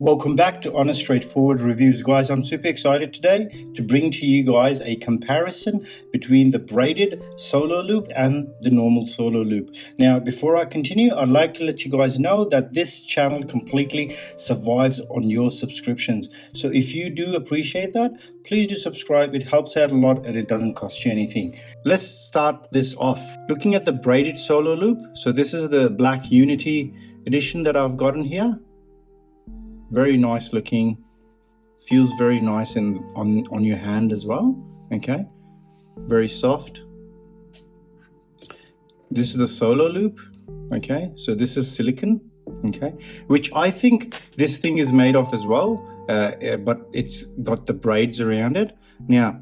Welcome back to Honest Straightforward Reviews, guys. I'm super excited today to bring to you guys a comparison between the braided solo loop and the normal solo loop. Now, before I continue, I'd like to let you guys know that this channel completely survives on your subscriptions. So if you do appreciate that, please do subscribe. It helps out a lot and it doesn't cost you anything. Let's start this off. Looking at the braided solo loop. So this is the Black Unity edition that I've gotten here. Very nice looking, feels very nice on your hand as well. Okay, very soft. This is the solo loop. Okay, so this is silicone. Okay, which I think this thing is made of as well, but it's got the braids around it. Now,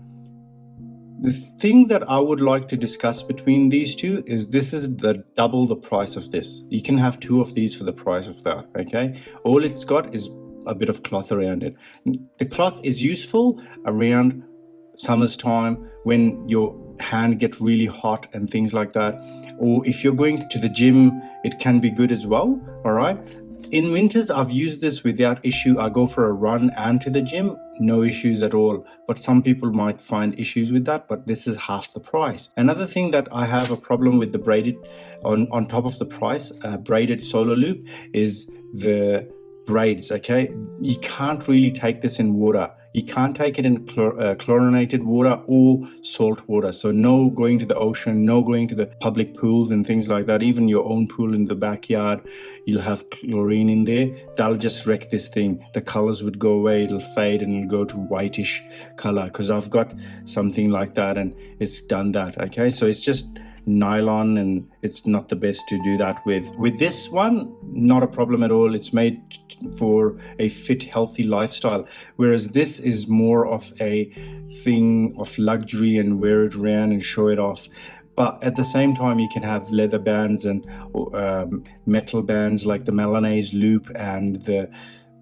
the thing that I would like to discuss between these two is this is double the price of this. You can have two of these for the price of that. Okay, all it's got is a bit of cloth around it. The cloth is useful around summer's time when your hand gets really hot and things like that, or if you're going to the gym, it can be good as well. All right, in winters I've used this without issue. I go for a run and to the gym, no issues at all. But some people might find issues with that, but this is half the price. Another thing that I have a problem with the braided on top of the price braided solo loop is the braids. Okay, you can't really take this in water. You can't take it in chlorinated water or salt water. So no going to the ocean, no going to the public pools and things like that. Even your own pool in the backyard, you'll have chlorine in there. That'll just wreck this thing. The colors would go away, it'll fade and it'll go to whitish color, because I've got something like that and it's done that. Okay, so it's just nylon and it's not the best to do that with this one. Not a problem at all. It's made for a fit, healthy lifestyle, whereas this is more of a thing of luxury and wear it around and show it off. But at the same time, you can have leather bands and metal bands like the Milanese loop and the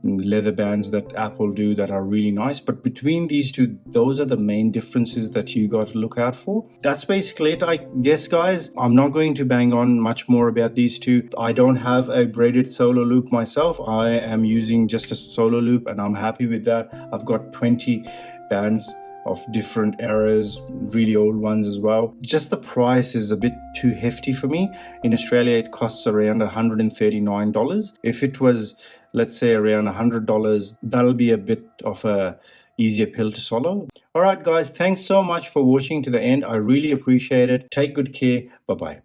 leather bands that Apple do that are really nice. But between these two, those are the main differences that you got to look out for. That's basically it, I guess, guys. I'm not going to bang on much more about these two. I don't have a braided solo loop myself. I am using just a solo loop and I'm happy with that. I've got 20 bands of different eras, really old ones as well. Just the price is a bit too hefty for me. In Australia, it costs around $139. If it was, let's say, around $100, that'll be a bit of a easier pill to swallow. All right, guys, thanks so much for watching to the end. I really appreciate it. Take good care. Bye-bye.